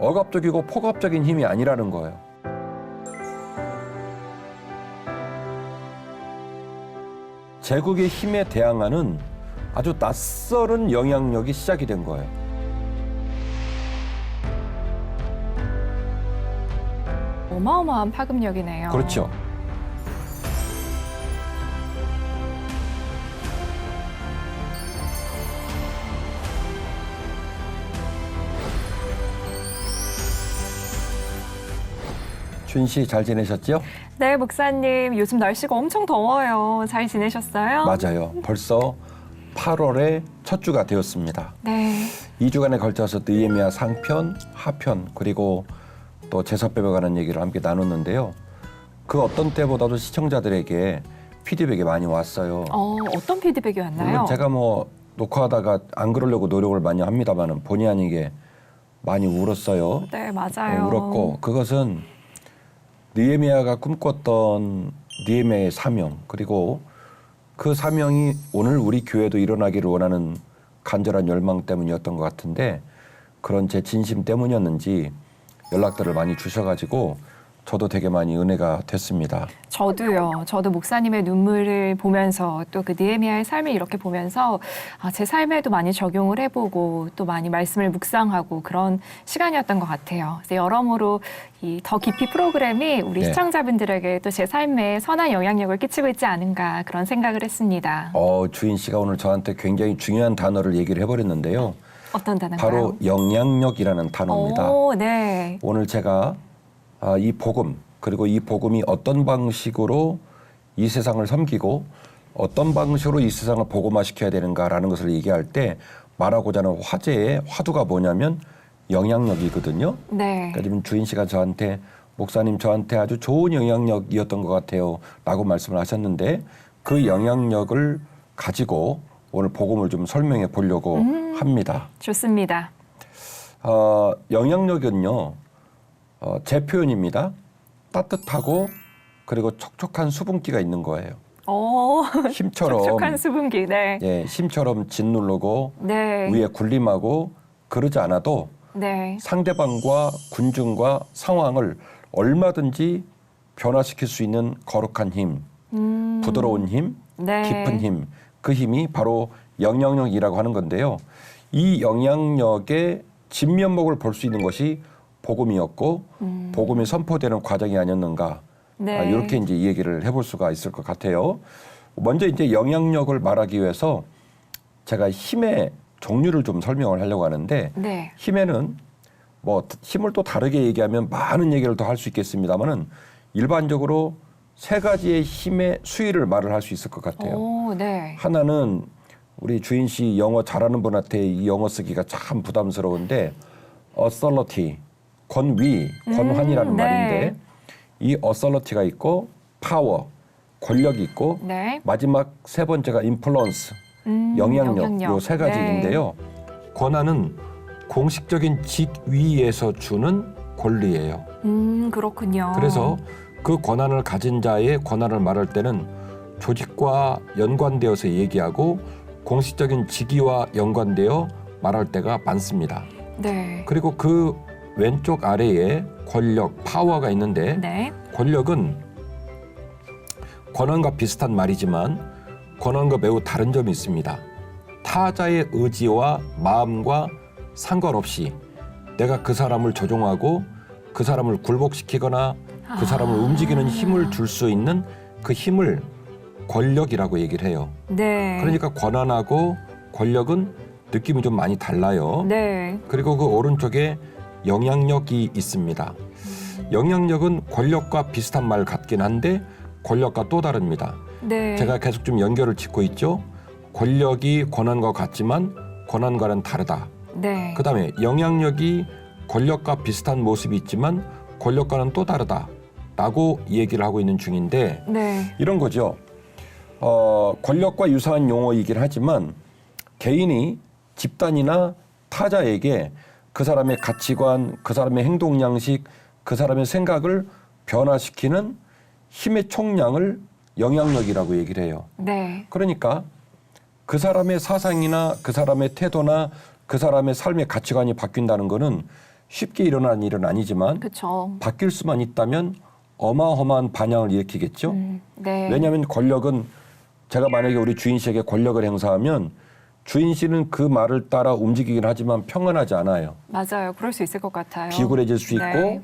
억압적이고 폭압적인 힘이 아니라는 거예요. 제국의 힘에 대항하는 아주 낯설은 영향력이 시작이 된 거예요. 어마어마한 파급력이네요. 그렇죠. 준 씨 잘 지내셨죠? 네, 목사님. 요즘 날씨가 엄청 더워요. 잘 지내셨어요? 맞아요. 벌써 8월의 첫 주가 되었습니다. 네. 2주간에 걸쳐서 느헤미야 상편, 하편, 그리고 또 제사법에 관한 얘기를 함께 나눴는데요. 그 어떤 때보다도 시청자들에게 피드백이 많이 왔어요. 어떤 피드백이 왔나요? 물론 제가 뭐 녹화하다가 안 그러려고 노력을 많이 합니다만 본의 아니게 많이 울었어요. 네, 맞아요. 울었고 그것은 느헤미야가 꿈꿨던 느헤미야의 사명, 그리고 그 사명이 오늘 우리 교회도 일어나기를 원하는 간절한 열망 때문이었던 것 같은데, 그런 제 진심 때문이었는지 연락들을 많이 주셔가지고 저도 되게 많이 은혜가 됐습니다. 저도요. 저도 목사님의 눈물을 보면서 또 그 느헤미야의 삶을 이렇게 보면서 제 삶에도 많이 적용을 해보고 또 많이 말씀을 묵상하고 그런 시간이었던 것 같아요. 그래서 여러모로 이 더 깊이 프로그램이 우리 네. 시청자분들에게 또 제 삶에 선한 영향력을 끼치고 있지 않은가 그런 생각을 했습니다. 주인 씨가 오늘 저한테 굉장히 중요한 단어를 얘기를 해버렸는데요. 어떤 단어인가요? 바로 영향력이라는 단어입니다. 네. 오늘 제가 이 복음, 그리고 이 복음이 어떤 방식으로 이 세상을 섬기고 어떤 방식으로 이 세상을 복음화시켜야 되는가라는 것을 얘기할 때 말하고자 하는 화제의 화두가 뭐냐면 영향력이거든요. 네. 그러니까 지금 주인 씨가 저한테 목사님 저한테 아주 좋은 영향력이었던 것 같아요 라고 말씀을 하셨는데, 그 영향력을 가지고 오늘 복음을 좀 설명해 보려고 합니다. 좋습니다. 영향력은요, 제 표현입니다. 따뜻하고 그리고 촉촉한 수분기가 있는 거예요. 힘처럼 촉촉한 수분기. 네. 예, 힘처럼 짓누르고 네. 위에 군림하고 그러지 않아도 네. 상대방과 군중과 상황을 얼마든지 변화시킬 수 있는 거룩한 힘, 부드러운 힘, 네. 깊은 힘, 그 힘이 바로 영향력이라고 하는 건데요. 이 영향력의 진면목을 볼 수 있는 것이 복음이었고 복음이 선포되는 과정이 아니었는가. 네. 이렇게 이제 이 얘기를 해볼 수가 있을 것 같아요. 먼저 이제 영향력을 말하기 위해서 제가 힘의 종류를 좀 설명을 하려고 하는데, 네. 힘에는 뭐 힘을 또 다르게 얘기하면 많은 얘기를 더 할 수 있겠습니다만은 일반적으로 세 가지의 힘의 수위를 말을 할 수 있을 것 같아요. 네. 하나는 우리 주인 씨 영어 잘하는 분한테 이 영어 쓰기가 참 부담스러운데 authority, 권위, 권한이라는 네. 말인데, 이 authority가 있고 power, 권력이 있고 네. 마지막 세 번째가 influence, 영향력, 요 세 가지인데요. 권한은 공식적인 직위에서 주는 권리예요. 그렇군요. 그래서 그 권한을 가진 자의 권한을 말할 때는 조직과 연관되어서 얘기하고 공식적인 직위와 연관되어 말할 때가 많습니다. 네. 그리고 그 왼쪽 아래에 권력, 파워가 있는데, 네. 권력은 권한과 비슷한 말이지만 권한과 매우 다른 점이 있습니다. 타자의 의지와 마음과 상관없이 내가 그 사람을 조종하고 그 사람을 굴복시키거나 그 사람을 움직이는 힘을 줄 수 있는 그 힘을 권력이라고 얘기를 해요. 네. 그러니까 권한하고 권력은 느낌이 좀 많이 달라요. 네. 그리고 그 오른쪽에 영향력이 있습니다. 영향력은 권력과 비슷한 말 같긴 한데 권력과 또 다릅니다. 네. 제가 계속 좀 연결을 짓고 있죠. 권력이 권한과 같지만 권한과는 다르다. 네. 그다음에 영향력이 권력과 비슷한 모습이 있지만 권력과는 또 다르다 라고 얘기를 하고 있는 중인데, 네. 이런 거죠. 권력과 유사한 용어이긴 하지만 개인이 집단이나 타자에게 그 사람의 가치관, 그 사람의 행동 양식, 그 사람의 생각을 변화시키는 힘의 총량을 영향력이라고 얘기를 해요. 네. 그러니까 그 사람의 사상이나 그 사람의 태도나 그 사람의 삶의 가치관이 바뀐다는 거는 쉽게 일어나는 일은 아니지만 그렇죠. 바뀔 수만 있다면 어마어마한 반향을 일으키겠죠. 네. 왜냐하면 권력은 제가 만약에 우리 주인 씨에게 권력을 행사하면 주인 씨는 그 말을 따라 움직이긴 하지만 평안하지 않아요. 맞아요. 그럴 수 있을 것 같아요. 비굴해질 수 있고 네.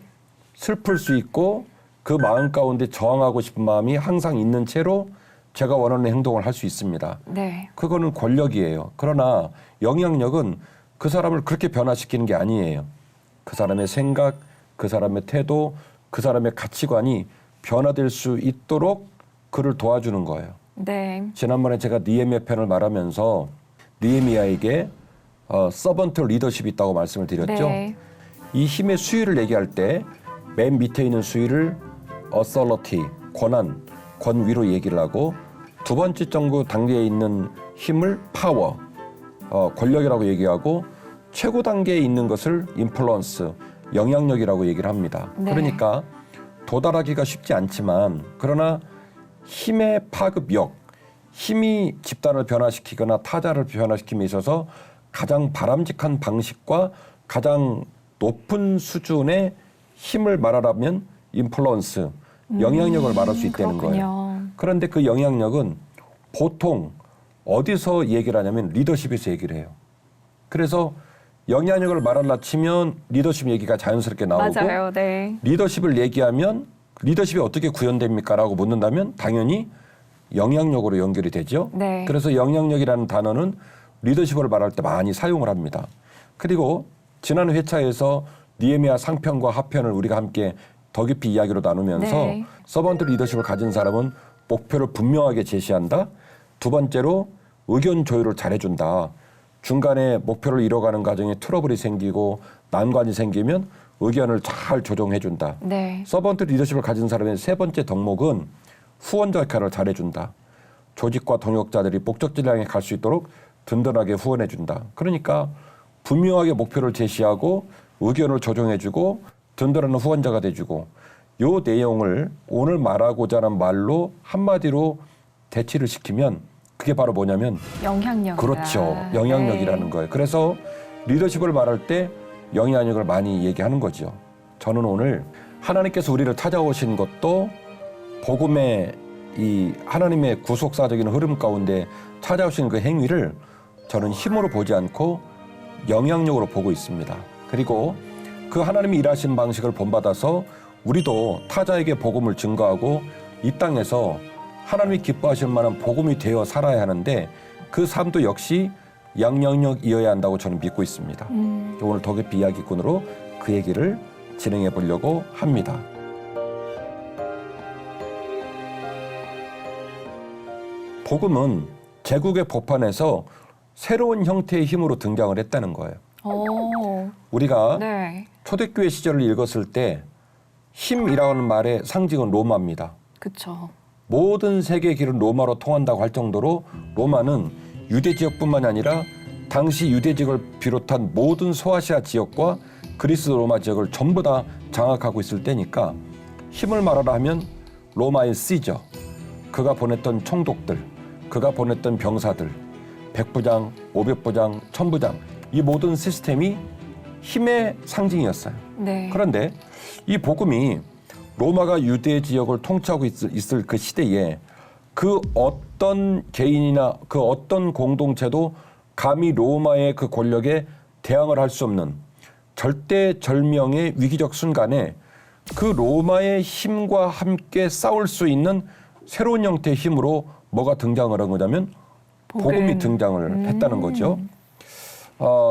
슬플 수 있고 그 마음 가운데 저항하고 싶은 마음이 항상 있는 채로 제가 원하는 행동을 할 수 있습니다. 네. 그거는 권력이에요. 그러나 영향력은 그 사람을 그렇게 변화시키는 게 아니에요. 그 사람의 생각, 그 사람의 태도, 그 사람의 가치관이 변화될 수 있도록 그를 도와주는 거예요. 네. 지난번에 제가 니에미야 편을 말하면서 니에미야에게 서번트 리더십이 있다고 말씀을 드렸죠. 네. 이 힘의 수위를 얘기할 때 맨 밑에 있는 수위를 authority, 권한, 권위로 얘기를 하고 두 번째 정도 단계에 있는 힘을 power, 권력이라고 얘기하고 최고 단계에 있는 것을 influence, 영향력이라고 얘기를 합니다. 네. 그러니까 도달하기가 쉽지 않지만 그러나 힘의 파급력, 힘이 집단을 변화시키거나 타자를 변화시킴에 있어서 가장 바람직한 방식과 가장 높은 수준의 힘을 말하라면 인플루언스, 영향력을 말할 수 있다는 그렇군요. 거예요. 그런데 그 영향력은 보통 어디서 얘기를 하냐면 리더십에서 얘기를 해요. 그래서 영향력을 말하려 치면 리더십 얘기가 자연스럽게 나오고 맞아요. 네. 리더십을 얘기하면 리더십이 어떻게 구현됩니까? 라고 묻는다면 당연히 영향력으로 연결이 되죠. 네. 그래서 영향력이라는 단어는 리더십을 말할 때 많이 사용을 합니다. 그리고 지난 회차에서 니에미야 상편과 하편을 우리가 함께 더 깊이 이야기로 나누면서 네. 서번트 리더십을 가진 사람은 목표를 분명하게 제시한다. 두 번째로 의견 조율을 잘해준다. 중간에 목표를 이뤄가는 과정에 트러블이 생기고 난관이 생기면 의견을 잘 조정해준다. 네. 서번트 리더십을 가진 사람의 세 번째 덕목은 후원자 역할을 잘해준다. 조직과 동역자들이 목적지를 향해 갈 수 있도록 든든하게 후원해준다. 그러니까 분명하게 목표를 제시하고 의견을 조정해주고 든든한 후원자가 돼주고 요 내용을 오늘 말하고자 하는 말로 한마디로 대치를 시키면 그게 바로 뭐냐면 영향력. 그렇죠. 영향력이라는 거예요. 그래서 리더십을 말할 때 영향력을 많이 얘기하는 거죠. 저는 오늘 하나님께서 우리를 찾아오신 것도 복음의 이 하나님의 구속사적인 흐름 가운데 찾아오신 그 행위를 저는 힘으로 보지 않고 영향력으로 보고 있습니다. 그리고 그 하나님이 일하신 방식을 본받아서 우리도 타자에게 복음을 증거하고 이 땅에서 하나님이 기뻐하실 만한 복음이 되어 살아야 하는데 그 삶도 역시 영향력이어야 한다고 저는 믿고 있습니다. 오늘 더 깊이 이야기꾼으로 그 얘기를 진행해 보려고 합니다. 복음은 제국의 법판에서 새로운 형태의 힘으로 등장을 했다는 거예요. 오. 우리가 네. 초대교회 시절을 읽었을 때 힘이라는 말의 상징은 로마입니다. 그렇죠. 모든 세계의 길은 로마로 통한다고 할 정도로 로마는 유대 지역뿐만이 아니라 당시 유대 지역을 비롯한 모든 소아시아 지역과 그리스 로마 지역을 전부 다 장악하고 있을 때니까 힘을 말하라 하면 로마의 시저, 그가 보냈던 총독들, 그가 보냈던 병사들, 100부장, 500부장, 1000부장 이 모든 시스템이 힘의 상징이었어요. 네. 그런데 이 복음이 로마가 유대 지역을 통치하고 있을 그 시대에 그 어떤 개인이나 그 어떤 공동체도 감히 로마의 그 권력에 대항을 할 수 없는 절대절명의 위기적 순간에 그 로마의 힘과 함께 싸울 수 있는 새로운 형태의 힘으로 뭐가 등장을 한 거냐면 복음이 등장을 했다는 거죠.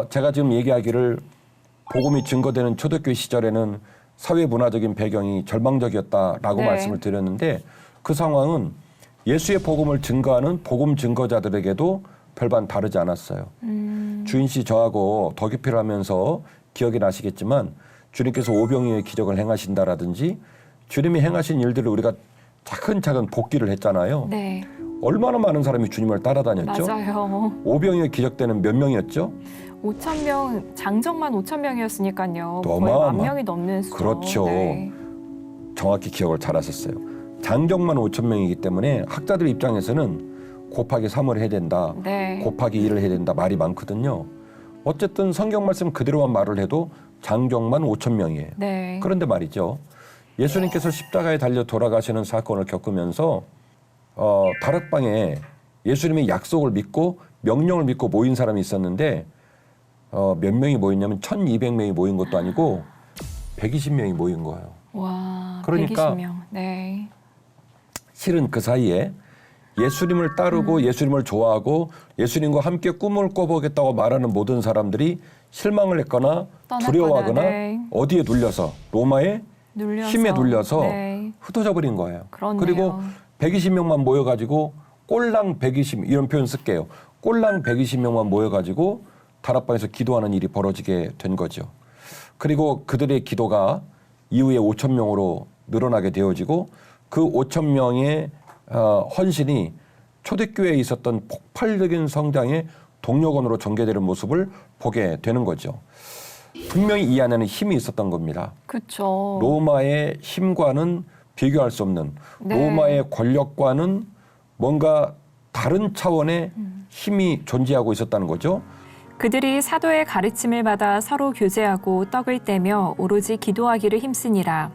제가 지금 얘기하기를 복음이 증거되는 초대교회 시절에는 사회 문화적인 배경이 절망적이었다라고 네. 말씀을 드렸는데 그 상황은 예수의 복음을 증거하는 복음 증거자들에게도 별반 다르지 않았어요. 주인 씨 저하고 더 깊이를 하면서 기억이 나시겠지만 주님께서 오병이어의 기적을 행하신다라든지 주님이 행하신 일들을 우리가 차근차근 복기를 했잖아요. 네. 얼마나 많은 사람이 주님을 따라다녔죠? 맞아요. 오병이어 기적 때는 몇 명이었죠? 5,000명, 장정만 5,000명이었으니까요. 또 거의 어마어마. 10,000명이 넘는 수죠. 그렇죠. 네. 정확히 기억을 잘하셨어요. 장정만 5,000명이기 때문에 학자들 입장에서는 곱하기 3을 해야 된다. 네. 곱하기 2를 해야 된다. 말이 많거든요. 어쨌든 성경 말씀 그대로만 말을 해도 장정만 5천 명이에요. 네. 그런데 말이죠. 예수님께서 십자가에 달려 돌아가시는 사건을 겪으면서 다락방에 예수님의 약속을 믿고 명령을 믿고 모인 사람이 있었는데 몇 명이 모였냐면 1,200명이 모인 것도 아니고 120명이 모인 거예요. 와, 그러니까 120명. 네. 실은 그 사이에 예수님을 따르고 예수님을 좋아하고 예수님과 함께 꿈을 꿔보겠다고 말하는 모든 사람들이 실망을 했거나 떠났거나, 두려워하거나 네. 어디에 눌려서 로마의 힘에 눌려서 네. 흩어져 버린 거예요. 그렇네요. 그리고 120명만 모여가지고 꼴랑 120 이런 표현 쓸게요. 꼴랑 120명만 모여가지고 다락방에서 기도하는 일이 벌어지게 된 거죠. 그리고 그들의 기도가 이후에 5천 명으로 늘어나게 되어지고 그 5천 명의 헌신이 초대교회에 있었던 폭발적인 성장의 동력원으로 전개되는 모습을 보게 되는 거죠. 분명히 이 안에는 힘이 있었던 겁니다. 그렇죠. 로마의 힘과는 비교할 수 없는 네. 로마의 권력과는 뭔가 다른 차원의 힘이 존재하고 있었다는 거죠. 그들이 사도의 가르침을 받아 서로 교제하고 떡을 떼며 오로지 기도하기를 힘쓰니라.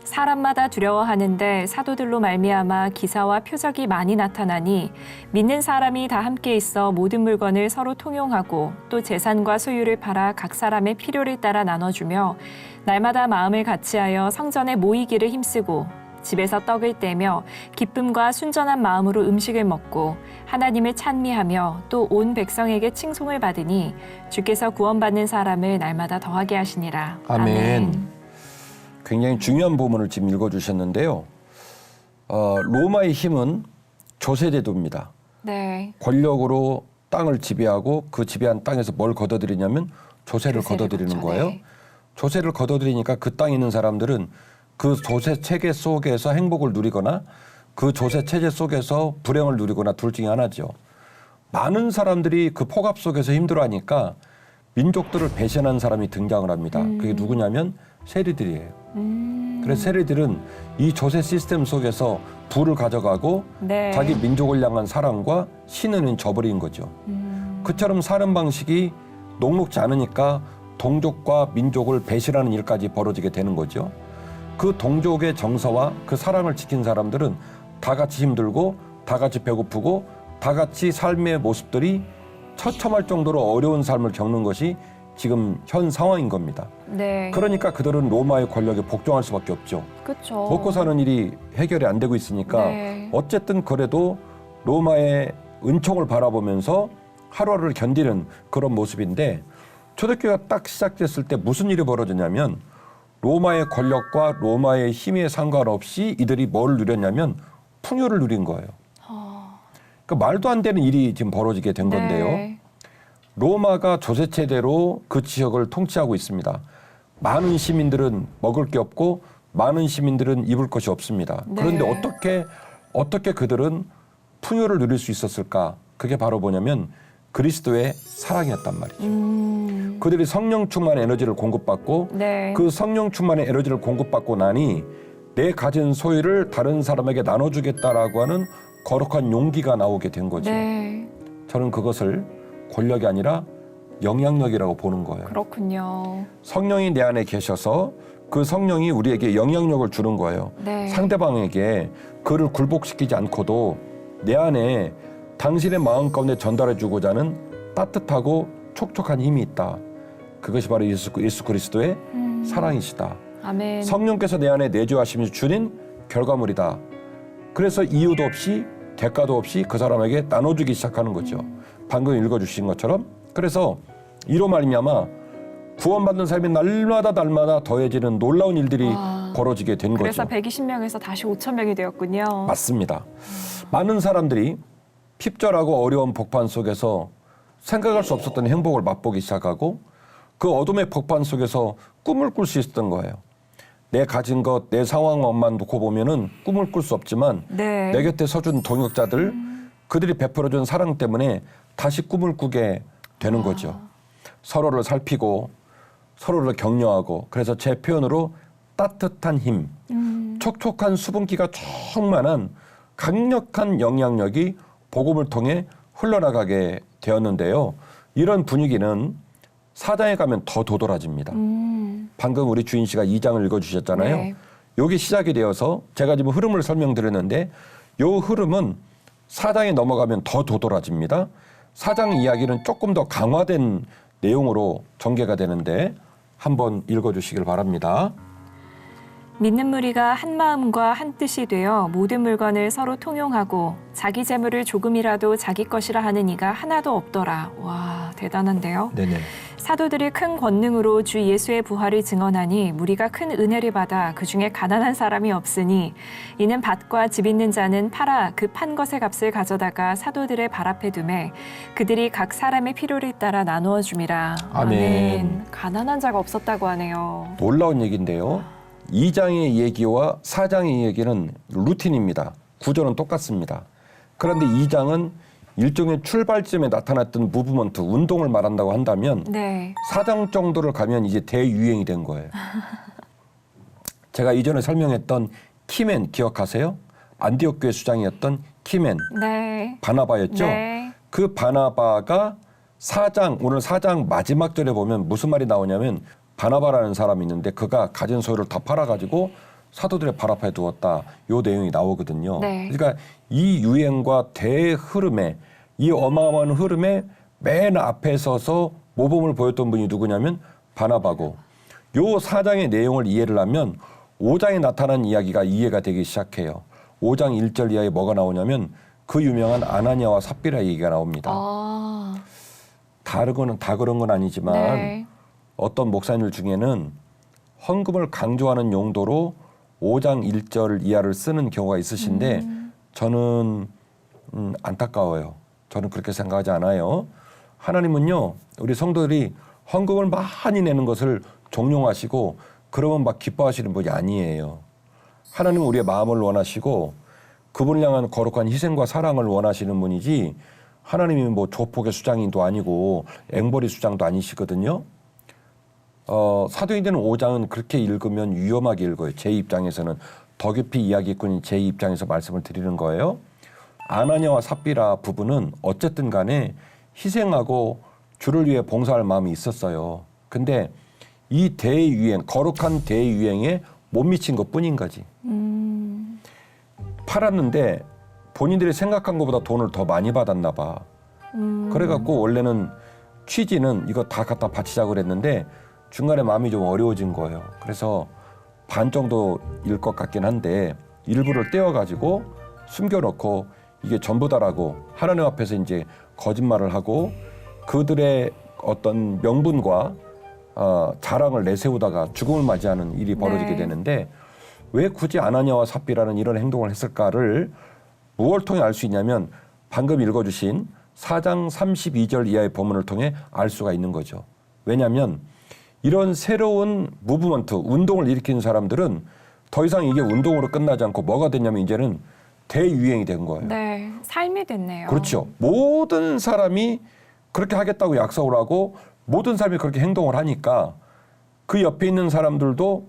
사람마다 두려워하는데 사도들로 말미암아 기사와 표적이 많이 나타나니 믿는 사람이 다 함께 있어 모든 물건을 서로 통용하고 또 재산과 소유를 팔아 각 사람의 필요를 따라 나눠주며 날마다 마음을 같이하여 성전에 모이기를 힘쓰고 집에서 떡을 떼며 기쁨과 순전한 마음으로 음식을 먹고 하나님을 찬미하며 또 온 백성에게 칭송을 받으니 주께서 구원받는 사람을 날마다 더하게 하시니라. 아멘. 굉장히 중요한 부분을 지금 읽어주셨는데요. 로마의 힘은 조세제도입니다. 네. 권력으로 땅을 지배하고 그 지배한 땅에서 뭘 걷어들이냐면 조세를 걷어들이는 걷죠. 거예요. 네. 조세를 걷어들이니까 그 땅에 있는 사람들은 그 조세 체계 속에서 행복을 누리거나 그 조세 체제 속에서 불행을 누리거나 둘 중에 하나죠. 많은 사람들이 그 폭압 속에서 힘들어하니까 민족들을 배신한 사람이 등장을 합니다. 그게 누구냐면 세리들이에요. 그래서 세리들은 이 조세 시스템 속에서 부를 가져가고 네. 자기 민족을 향한 사랑과 신은 저버린 거죠. 그처럼 사는 방식이 녹록지 않으니까 동족과 민족을 배신하는 일까지 벌어지게 되는 거죠. 그 동족의 정서와 그 사랑을 지킨 사람들은 다 같이 힘들고 다 같이 배고프고 다 같이 삶의 모습들이 처참할 정도로 어려운 삶을 겪는 것이 지금 현 상황인 겁니다. 네. 그러니까 그들은 로마의 권력에 복종할 수밖에 없죠. 그렇죠. 먹고 사는 일이 해결이 안 되고 있으니까 네. 어쨌든 그래도 로마의 은총을 바라보면서 하루하루를 견디는 그런 모습인데 초대교회가 딱 시작됐을 때 무슨 일이 벌어졌냐면 로마의 권력과 로마의 힘에 상관없이 이들이 뭘 누렸냐면 풍요를 누린 거예요. 그러니까 말도 안 되는 일이 지금 벌어지게 된 건데요. 네. 로마가 조세체대로 그 지역을 통치하고 있습니다. 많은 시민들은 먹을 게 없고 많은 시민들은 입을 것이 없습니다. 네. 그런데 어떻게 그들은 풍요를 누릴 수 있었을까? 그게 바로 뭐냐면 그리스도의 사랑이었단 말이죠. 그들이 성령 충만의 에너지를 공급받고 네. 그 성령 충만의 에너지를 공급받고 나니 내 가진 소유를 다른 사람에게 나눠주겠다라고 하는 거룩한 용기가 나오게 된 거죠. 네. 저는 그것을 권력이 아니라 영향력이라고 보는 거예요. 그렇군요. 성령이 내 안에 계셔서 그 성령이 우리에게 영향력을 주는 거예요. 네. 상대방에게 그를 굴복시키지 않고도 내 안에 당신의 마음 가운데 전달해 주고자 하는 따뜻하고 촉촉한 힘이 있다. 그것이 바로 예수 그리스도의 사랑이시다. 아멘. 성령께서 내 안에 내주하심이 주는 결과물이다. 그래서 이유도 없이 대가도 없이 그 사람에게 나눠주기 시작하는 거죠. 방금 읽어주신 것처럼. 그래서 이로 말미암아 구원받는 삶이 날마다 더해지는 놀라운 일들이 벌어지게 된 그래서 거죠. 120명에서 다시 5,000명이 되었군요. 맞습니다. 많은 사람들이 핍절하고 어려운 복판 속에서 생각할 수 없었던 행복을 맛보기 시작하고 그 어둠의 복판 속에서 꿈을 꿀 수 있었던 거예요. 내 가진 것, 내 상황만 놓고 보면은 꿈을 꿀 수 없지만 네. 내 곁에 서준 동역자들, 그들이 베풀어준 사랑 때문에 다시 꿈을 꾸게 되는 거죠. 서로를 살피고 서로를 격려하고 그래서 제 표현으로 따뜻한 힘, 촉촉한 수분기가 충만한 강력한 영향력이 복음을 통해 흘러나가게 되었는데요. 이런 분위기는 4장에 가면 더 도드라집니다. 방금 우리 주인 씨가 2장을 읽어주셨잖아요. 네. 여기 시작이 되어서 제가 지금 흐름을 설명드렸는데 요 흐름은 4장에 넘어가면 더 도드라집니다. 4장 이야기는 조금 더 강화된 내용으로 전개가 되는데 한번 읽어주시길 바랍니다. 믿는 무리가 한 마음과 한 뜻이 되어 모든 물건을 서로 통용하고 자기 재물을 조금이라도 자기 것이라 하는 이가 하나도 없더라. 와, 대단한데요. 네네. 사도들이 큰 권능으로 주 예수의 부활을 증언하니 무리가 큰 은혜를 받아 그중에 가난한 사람이 없으니 이는 밭과 집 있는 자는 팔아 그 판 것의 값을 가져다가 사도들의 발 앞에 두매 그들이 각 사람의 필요를 따라 나누어 줌이라. 아멘. 가난한 자가 없었다고 하네요. 놀라운 얘기인데요. 2장의 얘기와 4장의 얘기는 루틴입니다. 구조는 똑같습니다. 그런데 2장은 일종의 출발점에 나타났던 무브먼트, 운동을 말한다고 한다면 네. 4장 정도를 가면 이제 대유행이 된 거예요. 제가 이전에 설명했던 키맨 기억하세요? 안디옥 교회 수장이었던 키맨, 네. 바나바였죠? 네. 그 바나바가 4장, 오늘 4장 마지막 절에 보면 무슨 말이 나오냐면 바나바라는 사람이 있는데 그가 가진 소유를 다 팔아가지고 사도들의 발 앞에 두었다. 요 내용이 나오거든요. 네. 그러니까 이 유행과 대흐름에 이 어마어마한 흐름에 맨 앞에 서서 모범을 보였던 분이 누구냐면 바나바고 요 4장의 내용을 이해를 하면 5장에 나타난 이야기가 이해가 되기 시작해요. 5장 1절 이하에 뭐가 나오냐면 그 유명한 아나니아와 삽비라 얘기가 나옵니다. 다르거는 다 그런 건 아니지만 네. 어떤 목사님들 중에는 헌금을 강조하는 용도로 5장 1절 이하를 쓰는 경우가 있으신데 저는 안타까워요. 저는 그렇게 생각하지 않아요. 하나님은요, 우리 성도들이 헌금을 많이 내는 것을 종용하시고 그러면 막 기뻐하시는 분이 아니에요. 하나님은 우리의 마음을 원하시고 그분을 향한 거룩한 희생과 사랑을 원하시는 분이지 하나님이 뭐 조폭의 수장인도 아니고 앵벌이 수장도 아니시거든요. 사도행전 5장은 그렇게 읽으면 위험하게 읽어요. 제 입장에서는 더 깊이 이야기꾼인 제 입장에서 말씀을 드리는 거예요. 아나니아와 삽비라 부부는 어쨌든 간에 희생하고 주를 위해 봉사할 마음이 있었어요. 근데 이 대유행, 거룩한 대유행에 못 미친 것뿐인 거지. 팔았는데 본인들이 생각한 것보다 돈을 더 많이 받았나 봐. 그래갖고 원래는 취지는 이거 다 갖다 바치자고 그랬는데 중간에 마음이 좀 어려워진 거예요. 그래서 반 정도일 것 같긴 한데 일부를 떼어가지고 숨겨놓고 이게 전부다라고 하나님 앞에서 이제 거짓말을 하고 그들의 어떤 명분과 자랑을 내세우다가 죽음을 맞이하는 일이 벌어지게 네. 되는데 왜 굳이 아나니아와 삽비라는 이런 행동을 했을까를 무엇을 통해 알 수 있냐면 방금 읽어주신 4장 32절 이하의 본문을 통해 알 수가 있는 거죠. 왜냐하면 이런 새로운 무브먼트, 운동을 일으키는 사람들은 더 이상 이게 운동으로 끝나지 않고 뭐가 됐냐면 이제는 대유행이 된 거예요. 네. 삶이 됐네요. 그렇죠. 모든 사람이 그렇게 하겠다고 약속을 하고 모든 사람이 그렇게 행동을 하니까 그 옆에 있는 사람들도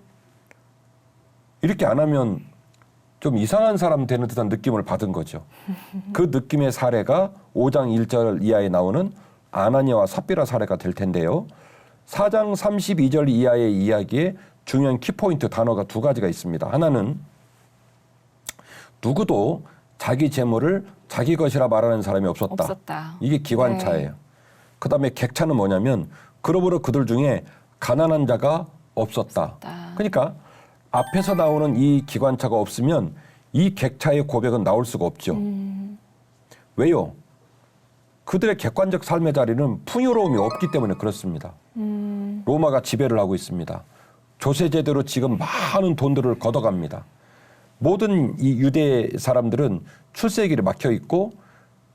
이렇게 안 하면 좀 이상한 사람 되는 듯한 느낌을 받은 거죠. 그 느낌의 사례가 5장 1절 이하에 나오는 아나니아와 삽비라 사례가 될 텐데요. 4장 32절 이하의 이야기에 중요한 키포인트 단어가 두 가지가 있습니다. 하나는 누구도 자기 재물을 자기 것이라 말하는 사람이 없었다. 이게 기관차예요. 네. 그다음에 객차는 뭐냐면 그러므로 그들 중에 가난한 자가 없었다. 그러니까 앞에서 나오는 이 기관차가 없으면 이 객차의 고백은 나올 수가 없죠. 왜요? 그들의 객관적 삶의 자리는 풍요로움이 없기 때문에 그렇습니다. 로마가 지배를 하고 있습니다. 조세제대로 지금 많은 돈들을 걷어갑니다. 모든 이 유대 사람들은 출세길에 막혀 있고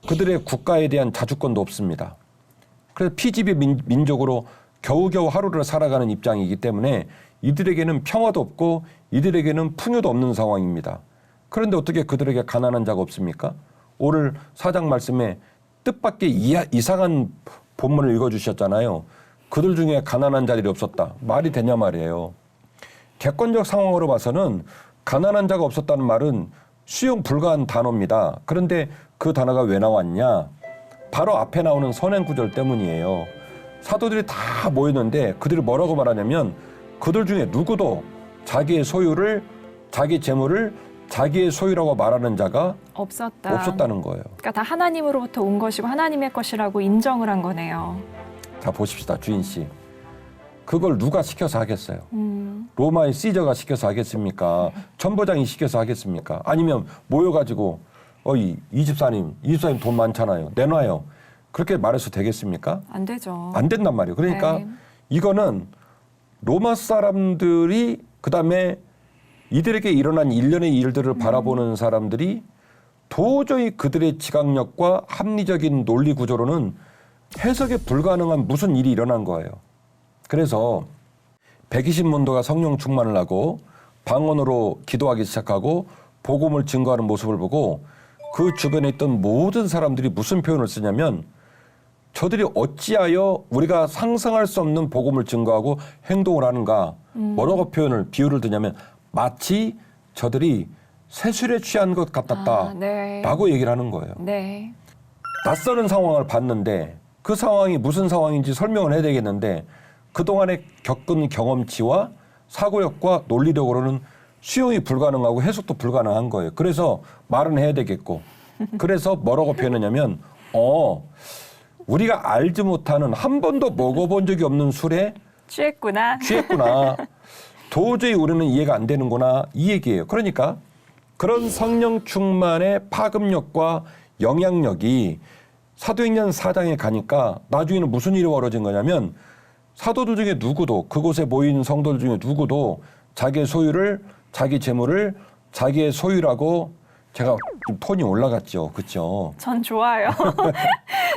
그들의 국가에 대한 자주권도 없습니다. 그래서 피지배 민족으로 겨우겨우 하루를 살아가는 입장이기 때문에 이들에게는 평화도 없고 이들에게는 풍요도 없는 상황입니다. 그런데 어떻게 그들에게 가난한 자가 없습니까? 오늘 4장 말씀에 뜻밖의 이상한 본문을 읽어주셨잖아요. 그들 중에 가난한 자들이 없었다. 말이 되냐 말이에요. 객관적 상황으로 봐서는 가난한 자가 없었다는 말은 수용 불가한 단어입니다. 그런데 그 단어가 왜 나왔냐? 바로 앞에 나오는 선행 구절 때문이에요. 사도들이 다 모였는데 그들이 뭐라고 말하냐면 그들 중에 누구도 자기의 소유를 자기 재물을 자기의 소유라고 말하는 자가 없었다는 거예요. 그러니까 다 하나님으로부터 온 것이고 하나님의 것이라고 인정을 한 거네요. 자 보십시다 주인 씨. 그걸 누가 시켜서 하겠어요? 로마의 시저가 시켜서 하겠습니까? 천부장이 시켜서 하겠습니까? 아니면 모여가지고 이 집사님 돈 많잖아요. 내놔요. 그렇게 말해서 되겠습니까? 안 되죠. 안 된단 말이에요. 그러니까 네. 이거는 로마 사람들이 그다음에 이들에게 일어난 일련의 일들을 바라보는 사람들이 도저히 그들의 지각력과 합리적인 논리 구조로는 해석이 불가능한 무슨 일이 일어난 거예요. 그래서 120문도가 성령 충만을 하고 방언으로 기도하기 시작하고 복음을 증거하는 모습을 보고 그 주변에 있던 모든 사람들이 무슨 표현을 쓰냐면 저들이 어찌하여 우리가 상상할 수 없는 복음을 증거하고 행동을 하는가 뭐라고 비유를 드냐면 마치 저들이 세술에 취한 것 같았다 네. 라고 얘기를 하는 거예요. 네. 낯설은 상황을 봤는데 그 상황이 무슨 상황인지 설명을 해야 되겠는데 그동안에 겪은 경험치와 사고력과 논리력으로는 수용이 불가능하고 해석도 불가능한 거예요. 그래서 말은 해야 되겠고 그래서 뭐라고 표현하냐면 우리가 알지 못하는 한 번도 먹어본 적이 없는 술에 취했구나. 도저히 우리는 이해가 안 되는구나 이 얘기예요. 그러니까 그런 성령 충만의 파급력과 영향력이 사도행전 4장에 가니까 나중에는 무슨 일이 벌어진 거냐면 사도들 중에 누구도 그곳에 모인 성도들 중에 누구도 자기의 소유를 자기 재물을 자기의 소유라고 제가 좀 톤이 올라갔죠. 그렇죠? 전 좋아요.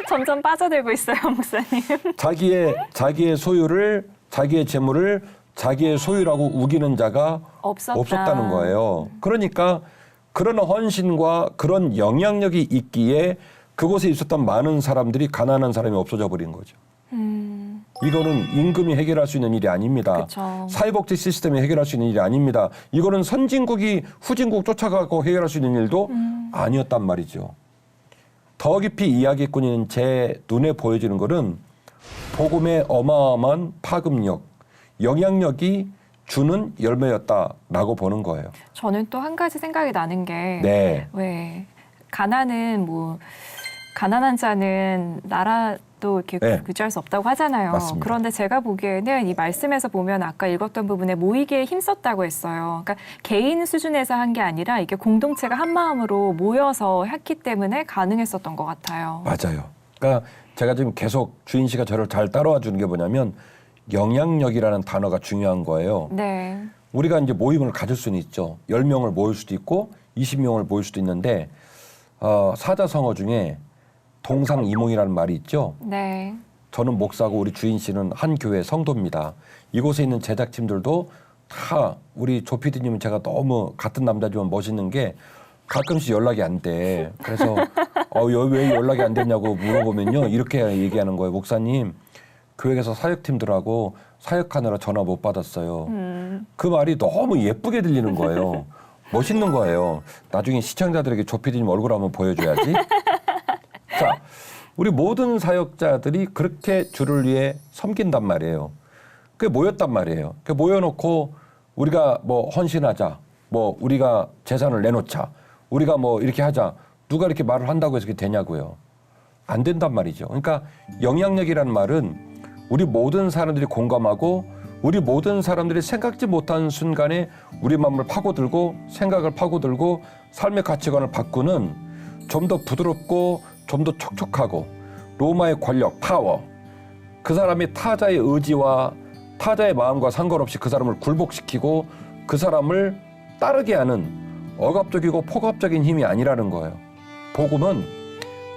점점 빠져들고 있어요, 목사님. 자기의 소유를 자기의 재물을 자기의 소유라고 우기는 자가 없었다는 거예요. 그러니까 그런 헌신과 그런 영향력이 있기에 그곳에 있었던 많은 사람들이 가난한 사람이 없어져 버린 거죠. 이거는 임금이 해결할 수 있는 일이 아닙니다. 그쵸. 사회복지 시스템이 해결할 수 있는 일이 아닙니다. 이거는 선진국이 후진국 쫓아가고 해결할 수 있는 일도 아니었단 말이죠. 더 깊이 이야기꾼인 제 눈에 보여지는 것은 복음의 어마어마한 파급력, 영향력이 주는 열매였다라고 보는 거예요. 저는 또 한 가지 생각이 나는 게 네. 왜 가난한 자는 나라도 이렇게 네. 구제할 수 없다고 하잖아요. 맞습니다. 그런데 제가 보기에는 이 말씀에서 보면 아까 읽었던 부분에 모이기에 힘썼다고 했어요. 그러니까 개인 수준에서 한 게 아니라 이게 공동체가 한 마음으로 모여서 했기 때문에 가능했었던 것 같아요. 맞아요. 그러니까 제가 지금 계속 주인 씨가 저를 잘 따라와 주는 게 뭐냐면 영향력이라는 단어가 중요한 거예요. 네. 우리가 이제 모임을 가질 수는 있죠. 10명을 모일 수도 있고 20명을 모일 수도 있는데 사자성어 중에 동상이몽이라는 말이 있죠. 네. 저는 목사고 우리 주인 씨는 한 교회 성도입니다. 이곳에 있는 제작진들도 다 우리 조 PD님은 제가 너무 같은 남자지만 멋있는 게 가끔씩 연락이 안 돼. 그래서 왜 연락이 안 됐냐고 물어보면요. 이렇게 얘기하는 거예요. 목사님, 교회에서 사역팀들하고 사역하느라 전화 못 받았어요. 그 말이 너무 예쁘게 들리는 거예요. 멋있는 거예요. 나중에 시청자들에게 조 PD님 얼굴 한번 보여줘야지. 자, 우리 모든 사역자들이 그렇게 주를 위해 섬긴단 말이에요. 그게 모였단 말이에요. 그 모여놓고 우리가 뭐 헌신하자, 뭐 우리가 재산을 내놓자, 우리가 뭐 이렇게 하자. 누가 이렇게 말을 한다고 해서 그게 되냐고요. 안 된단 말이죠. 그러니까 영향력이라는 말은 우리 모든 사람들이 공감하고 우리 모든 사람들이 생각지 못한 순간에 우리 마음을 파고들고 생각을 파고들고 삶의 가치관을 바꾸는 좀 더 부드럽고 좀 더 촉촉하고 로마의 권력, 파워, 그 사람이 타자의 의지와 타자의 마음과 상관없이 그 사람을 굴복시키고 그 사람을 따르게 하는 억압적이고 폭압적인 힘이 아니라는 거예요. 복음은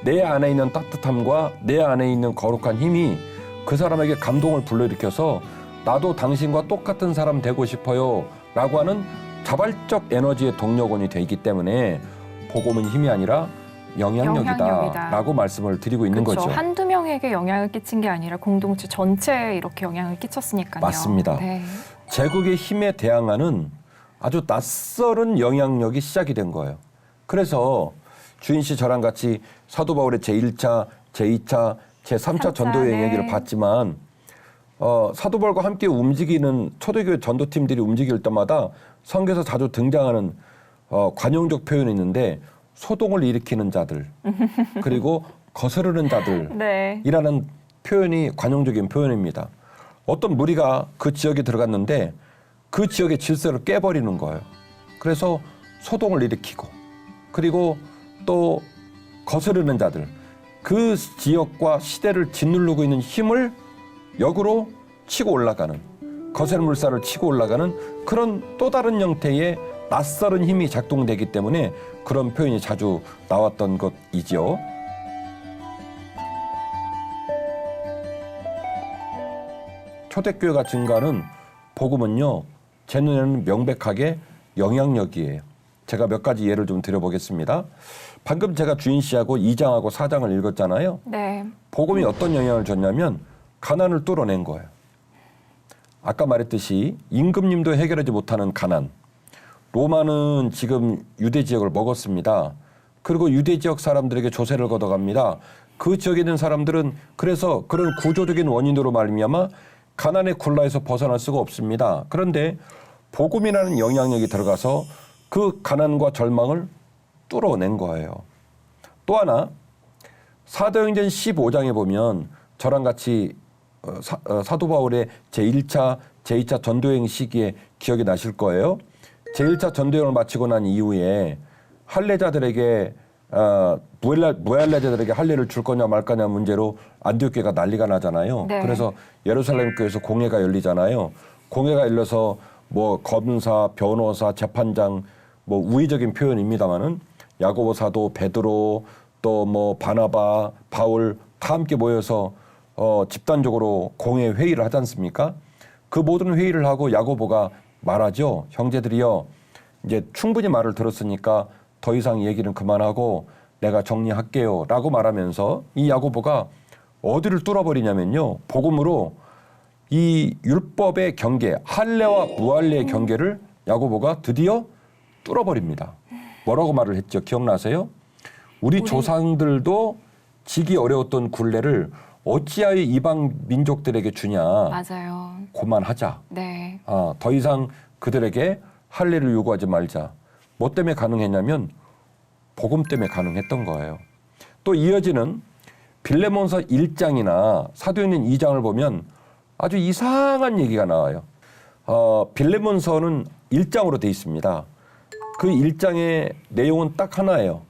내 안에 있는 따뜻함과 내 안에 있는 거룩한 힘이 그 사람에게 감동을 불러일으켜서 나도 당신과 똑같은 사람 되고 싶어요 라고 하는 자발적 에너지의 동력원이 되기 때문에 복음은 힘이 아니라 영향력이다 라고 말씀을 드리고 있는 그렇죠. 거죠. 한두 명에게 영향을 끼친 게 아니라 공동체 전체에 이렇게 영향을 끼쳤으니까요. 맞습니다. 네. 제국의 힘에 대항하는 아주 낯설은 영향력이 시작이 된 거예요. 그래서 주인 씨 저랑 같이 사도 바울의 제1차, 제2차, 제 3차 삼차, 전도여행 네. 얘기를 봤지만 사도벌과 함께 움직이는 초대교회 전도팀들이 움직일 때마다 성경에서 자주 등장하는 관용적 표현이 있는데 소동을 일으키는 자들 그리고 거스르는 자들이라는 네. 표현이 관용적인 표현입니다. 어떤 무리가 그 지역에 들어갔는데 그 지역의 질서를 깨버리는 거예요. 그래서 소동을 일으키고 그리고 또 거스르는 자들 그 지역과 시대를 짓누르고 있는 힘을 역으로 치고 올라가는 거센 물살을 치고 올라가는 그런 또 다른 형태의 낯설은 힘이 작동되기 때문에 그런 표현이 자주 나왔던 것이지요. 초대교회가 증가하는 복음은요, 제 눈에는 명백하게 영향력이에요. 제가 몇 가지 예를 좀 드려보겠습니다. 방금 제가 주인 씨하고 2장하고 4장을 읽었잖아요. 네. 복음이 어떤 영향을 줬냐면 가난을 뚫어낸 거예요. 아까 말했듯이 임금님도 해결하지 못하는 가난. 로마는 지금 유대 지역을 먹었습니다. 그리고 유대 지역 사람들에게 조세를 걷어갑니다. 그 지역에 있는 사람들은 그래서 그런 구조적인 원인으로 말미암아 가난의 굴라에서 벗어날 수가 없습니다. 그런데 복음이라는 영향력이 들어가서 그 가난과 절망을 뚫어낸 거예요. 또 하나 사도행전 15장에 보면 저랑 같이 사도 바울의 제1차, 제2차 전도여행 시기에 기억이 나실 거예요. 제1차 전도여행을 마치고 난 이후에 할례자들에게 무할례자들에게 할례를 줄 거냐 말 거냐 문제로 안디옥교회가 난리가 나잖아요. 네. 그래서 예루살렘 교회에서 공회가 열리잖아요. 공회가 열려서 뭐 검사, 변호사, 재판장 뭐 우회적인 표현입니다만은 야고보 사도, 베드로 또 뭐 바나바, 바울 다 함께 모여서 집단적으로 공회 회의를 하지 않습니까? 그 모든 회의를 하고 야고보가 말하죠. 형제들이여 이제 충분히 말을 들었으니까 더 이상 얘기는 그만하고 내가 정리할게요 라고 말하면서 이 야고보가 어디를 뚫어버리냐면요. 복음으로 이 율법의 경계, 할례와 무할례의 경계를 야고보가 드디어 뚫어버립니다. 뭐라고 말을 했죠? 기억나세요? 우리 조상들도 지기 어려웠던 굴레를 어찌하여 이방 민족들에게 주냐. 맞아요. 그만하자. 네. 더 이상 그들에게 할례를 요구하지 말자. 뭐 때문에 가능했냐면 복음 때문에 가능했던 거예요. 또 이어지는 빌레몬서 1장이나 사도행전 2장을 보면 아주 이상한 얘기가 나와요. 빌레몬서는 1장으로 돼 있습니다. 그 1장의 내용은 딱 하나예요.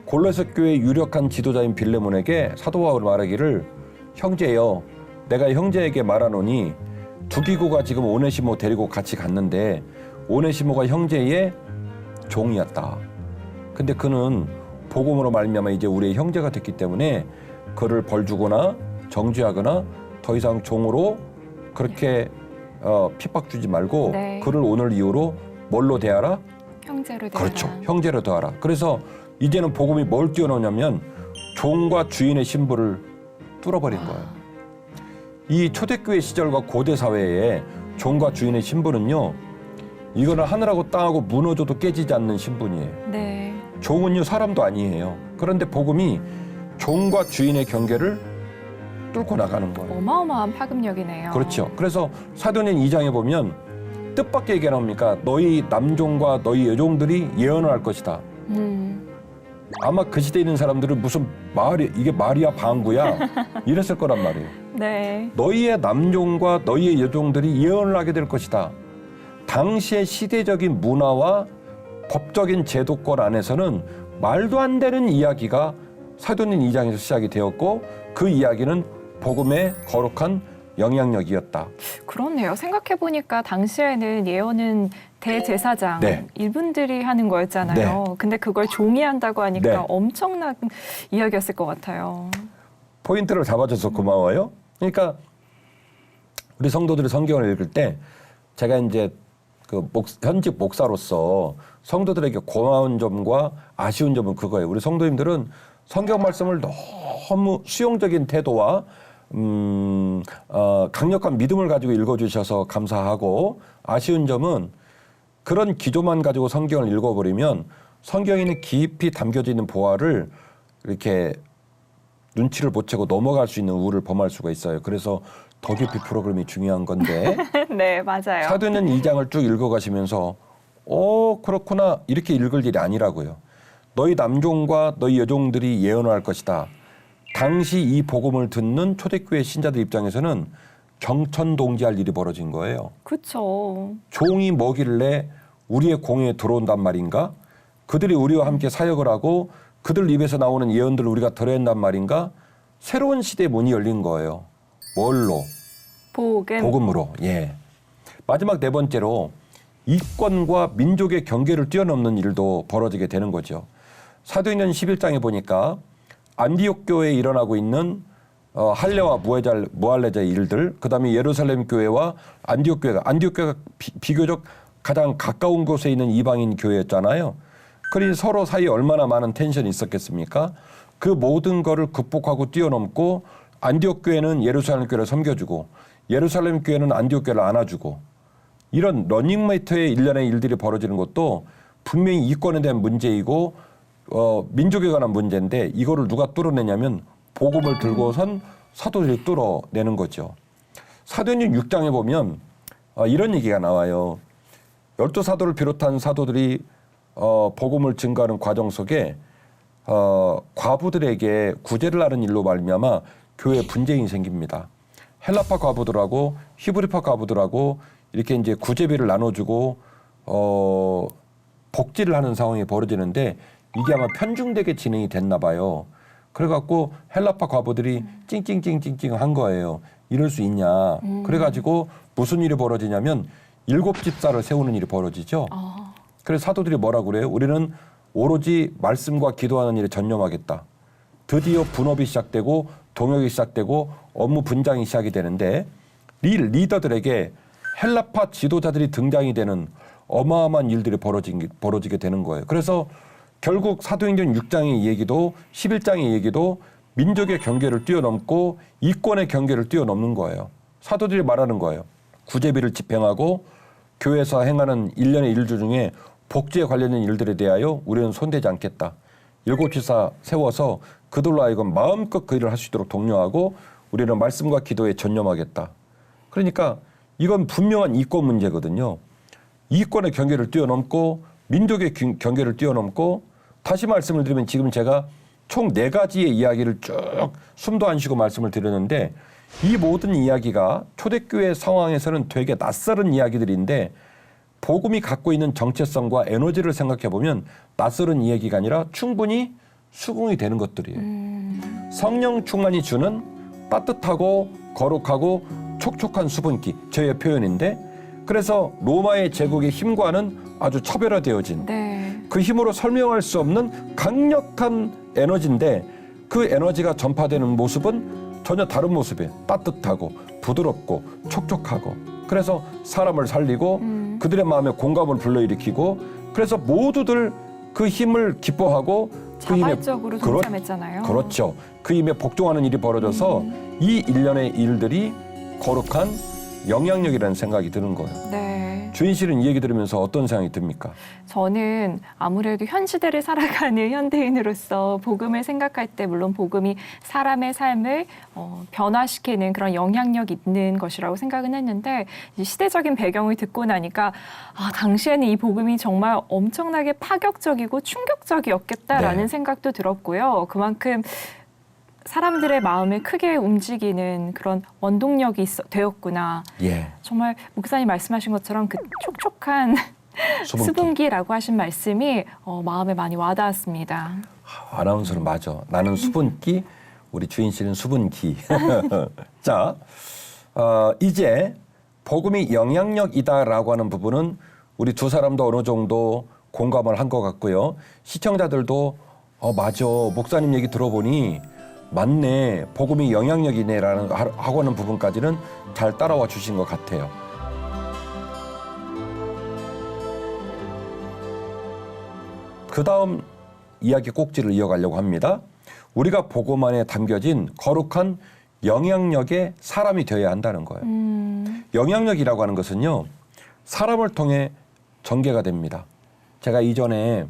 골로새 교회의 유력한 지도자인 빌레몬에게 사도 바울이 말하기를 형제여 내가 형제에게 말하노니 두기고가 지금 오네시모 데리고 같이 갔는데 오네시모가 형제의 종이었다. 근데 그는 복음으로 말미암아 이제 우리의 형제가 됐기 때문에 그를 벌주거나 정죄하거나 더 이상 종으로 그렇게 핍박 주지 말고 네. 그를 오늘 이후로 뭘로 대하라? 형제로 대하라. 그렇죠. 형제로 대하라. 그래서 이제는 복음이 뭘 띄워놓냐면 종과 주인의 신분을 뚫어버린 거예요. 이 초대교회 시절과 고대 사회에 종과 주인의 신분은요. 이거는 하늘하고 땅하고 무너져도 깨지지 않는 신분이에요. 네. 종은요 사람도 아니에요. 그런데 복음이 종과 주인의 경계를 뚫고 나가는 거예요. 어마어마한 파급력이네요. 그렇죠. 그래서 사도행 2장에 보면 뜻밖의 얘기가 나옵니까? 너희 남종과 너희 여종들이 예언을 할 것이다. 아마 그 시대에 있는 사람들은 무슨 이게 말이야 방구야 이랬을 거란 말이에요. 네. 너희의 남종과 너희의 여종들이 예언을 하게 될 것이다. 당시의 시대적인 문화와 법적인 제도권 안에서는 말도 안 되는 이야기가 사도행 2장에서 시작이 되었고 그 이야기는 복음의 거룩한 영향력이었다. 그렇네요. 생각해보니까 당시에는 예언은 대제사장 네. 이분들이 하는 거였잖아요. 네. 근데 그걸 종이 한다고 하니까 네. 엄청난 이야기였을 것 같아요. 포인트를 잡아줘서 고마워요. 그러니까 우리 성도들이 성경을 읽을 때 제가 이제 현직 목사로서 성도들에게 고마운 점과 아쉬운 점은 그거예요. 우리 성도님들은 성경 말씀을 너무 수용적인 태도와 강력한 믿음을 가지고 읽어주셔서 감사하고 아쉬운 점은 그런 기조만 가지고 성경을 읽어버리면 성경에는 깊이 담겨져 있는 보화를 이렇게 눈치를 못 채고 넘어갈 수 있는 우를 범할 수가 있어요. 그래서 더 깊이 프로그램이 중요한 건데 네, 맞아요. 사도행전 2장을 쭉 읽어가시면서 그렇구나 이렇게 읽을 일이 아니라고요. 너희 남종과 너희 여종들이 예언을 할 것이다. 당시 이 복음을 듣는 초대교회 신자들 입장에서는 경천동지할 일이 벌어진 거예요. 그렇죠. 종이 뭐길래 우리의 공회에 들어온단 말인가? 그들이 우리와 함께 사역을 하고 그들 입에서 나오는 예언들을 우리가 들어야 한단 말인가? 새로운 시대의 문이 열린 거예요. 뭘로? 복음으로. 예. 마지막 네 번째로 이권과 민족의 경계를 뛰어넘는 일도 벌어지게 되는 거죠. 사도행전 11장에 보니까 안디옥 교회에 일어나고 있는 할례와 무할례자의 일들, 그다음에 예루살렘 교회와 안디옥 교회가 비교적 가장 가까운 곳에 있는 이방인 교회였잖아요. 그러니 서로 사이에 얼마나 많은 텐션이 있었겠습니까? 그 모든 거를 극복하고 뛰어넘고 안디옥 교회는 예루살렘 교회를 섬겨주고 예루살렘 교회는 안디옥 교회를 안아주고 이런 러닝메이트의 일련의 일들이 벌어지는 것도 분명히 이권에 대한 문제이고 민족에 관한 문제인데 이거를 누가 뚫어내냐면 복음을 들고선 사도들이 뚫어내는 거죠. 사도행전 6장에 보면 이런 얘기가 나와요. 12사도를 비롯한 사도들이 복음을 증거하는 과정 속에 과부들에게 구제를 하는 일로 말미암아 교회에 분쟁이 생깁니다. 헬라파 과부들하고 히브리파 과부들하고 이렇게 이제 구제비를 나눠주고 복지를 하는 상황이 벌어지는데 이게 아마 편중되게 진행이 됐나 봐요. 그래갖고 헬라파 과부들이 찡찡찡찡찡 한 거예요. 이럴 수 있냐. 그래가지고 무슨 일이 벌어지냐면 7집사를 세우는 일이 벌어지죠. 그래서 사도들이 뭐라고 그래요? 우리는 오로지 말씀과 기도하는 일에 전념하겠다. 드디어 분업이 시작되고 동역이 시작되고 업무 분장이 시작이 되는데 리더들에게 헬라파 지도자들이 등장이 되는 어마어마한 일들이 벌어지게 되는 거예요. 그래서 결국 사도행전 6장의 얘기도 11장의 얘기도 민족의 경계를 뛰어넘고 이권의 경계를 뛰어넘는 거예요. 사도들이 말하는 거예요. 구제비를 집행하고 교회에서 행하는 일련의 일들 중에 복지에 관련된 일들에 대하여 우리는 손대지 않겠다. 7지사 세워서 그들로 하여금 마음껏 그 일을 할 수 있도록 독려하고 우리는 말씀과 기도에 전념하겠다. 그러니까 이건 분명한 이권 문제거든요. 이권의 경계를 뛰어넘고 민족의 경계를 뛰어넘고 다시 말씀을 드리면 지금 제가 총 4가지의 이야기를 쭉 숨도 안 쉬고 말씀을 드렸는데 이 모든 이야기가 초대교회 상황에서는 되게 낯설은 이야기들인데 복음이 갖고 있는 정체성과 에너지를 생각해 보면 낯설은 이야기가 아니라 충분히 수긍이 되는 것들이에요. 성령 충만이 주는 따뜻하고 거룩하고 촉촉한 수분기, 저의 표현인데 그래서 로마의 제국의 힘과는 아주 차별화되어진 그 힘으로 설명할 수 없는 강력한 에너지인데 그 에너지가 전파되는 모습은 전혀 다른 모습이에요. 따뜻하고 부드럽고 촉촉하고 그래서 사람을 살리고 그들의 마음에 공감을 불러일으키고 그래서 모두들 그 힘을 기뻐하고 그 힘에 자발적으로 동참했잖아요. 그렇죠. 그 힘에 복종하는 일이 벌어져서 이 일련의 일들이 거룩한 영향력이라는 생각이 드는 거예요. 네. 주인 씨는 이 얘기 들으면서 어떤 생각이 듭니까? 저는 아무래도 현 시대를 살아가는 현대인으로서 복음을 생각할 때 물론 복음이 사람의 삶을 변화시키는 그런 영향력 있는 것이라고 생각은 했는데 이 시대적인 배경을 듣고 나니까 당시에는 이 복음이 정말 엄청나게 파격적이고 충격적이었겠다라는 생각도 들었고요. 그만큼 사람들의 마음을 크게 움직이는 그런 원동력이 되었구나. 정말 목사님 말씀하신 것처럼 그 촉촉한 수분기라고 하신 말씀이 마음에 많이 와닿았습니다. 아나운서는 맞아. 나는 수분기, 우리 주인 씨는 수분기. 자, 이제 복음이 영향력이다라고 하는 부분은 우리 두 사람도 어느 정도 공감을 한 것 같고요. 시청자들도 맞아. 목사님 얘기 들어보니 맞네. 복음이 영향력이네라는 하고 하는 부분까지는 잘 따라와 주신 것 같아요. 그 다음 이야기 꼭지를 이어가려고 합니다. 우리가 복음 안에 담겨진 거룩한 영향력의 사람이 되어야 한다는 거예요. 영향력이라고 하는 것은요. 사람을 통해 전개가 됩니다. 제가 이전에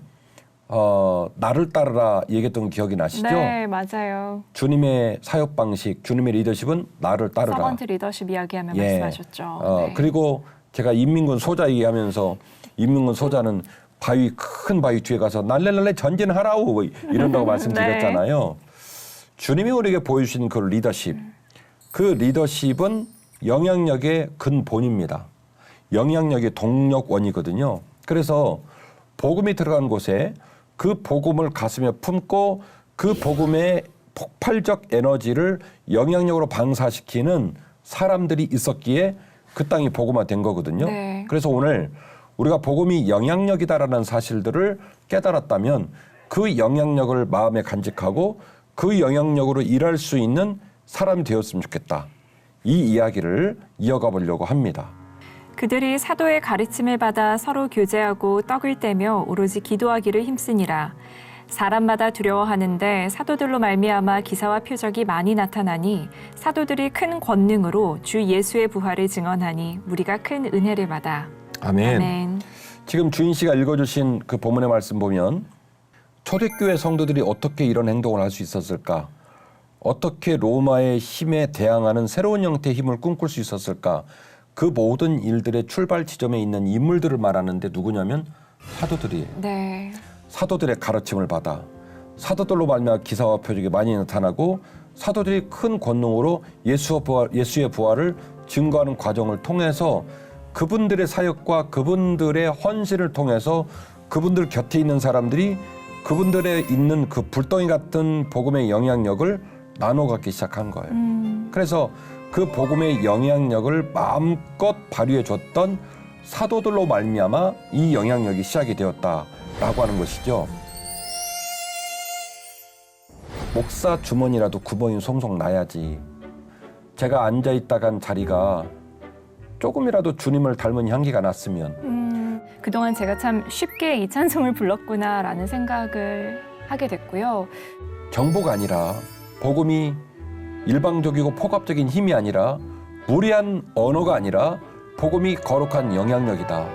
나를 따르라 얘기했던 기억이 나시죠? 네, 맞아요. 주님의 사역 방식, 주님의 리더십은 나를 따르라. 서번트 리더십 이야기하며 예. 말씀하셨죠. 네. 그리고 제가 인민군 소자 얘기하면서 인민군 소자는 큰 바위 뒤에 가서 날래날래 전진하라고 이런다고 말씀드렸잖아요. 주님이 우리에게 보여주신 그 리더십, 그 리더십은 영향력의 근본입니다. 영향력의 동력원이거든요. 그래서 복음이 들어간 곳에 그 복음을 가슴에 품고 그 복음의 폭발적 에너지를 영향력으로 방사시키는 사람들이 있었기에 그 땅이 복음화된 거거든요. 네. 그래서 오늘 우리가 복음이 영향력이다라는 사실들을 깨달았다면 그 영향력을 마음에 간직하고 그 영향력으로 일할 수 있는 사람이 되었으면 좋겠다. 이 이야기를 이어가 보려고 합니다. 그들이 사도의 가르침을 받아 서로 교제하고 떡을 떼며 오로지 기도하기를 힘쓰니라. 사람마다 두려워하는데 사도들로 말미암아 기사와 표적이 많이 나타나니 사도들이 큰 권능으로 주 예수의 부활을 증언하니 우리가 큰 은혜를 받아. 아멘. 아멘. 지금 주인 씨가 읽어주신 그 본문의 말씀 보면 초대교회 성도들이 어떻게 이런 행동을 할 수 있었을까? 어떻게 로마의 힘에 대항하는 새로운 형태의 힘을 꿈꿀 수 있었을까? 그 모든 일들의 출발 지점에 있는 인물들을 말하는데 누구냐면 사도들이에요. 네. 사도들의 가르침을 받아 사도들로 말미암아 기사와 표적이 많이 나타나고 사도들이 큰 권능으로 예수의 부활을 증거하는 과정을 통해서 그분들의 사역과 그분들의 헌신을 통해서 그분들 곁에 있는 사람들이 그분들의 있는 그 불덩이 같은 복음의 영향력을 나눠 갖기 시작한 거예요. 그래서 그 복음의 영향력을 마음껏 발휘해 줬던 사도들로 말미암아 이 영향력이 시작이 되었다라고 하는 것이죠. 목사 주머니라도 구멍이 송송 나야지. 제가 앉아있다간 자리가 조금이라도 주님을 닮은 향기가 났으면 그동안 제가 참 쉽게 이 찬송을 불렀구나라는 생각을 하게 됐고요. 정보가 아니라 복음이 일방적이고 폭압적인 힘이 아니라 무리한 언어가 아니라 복음이 거룩한 영향력이다.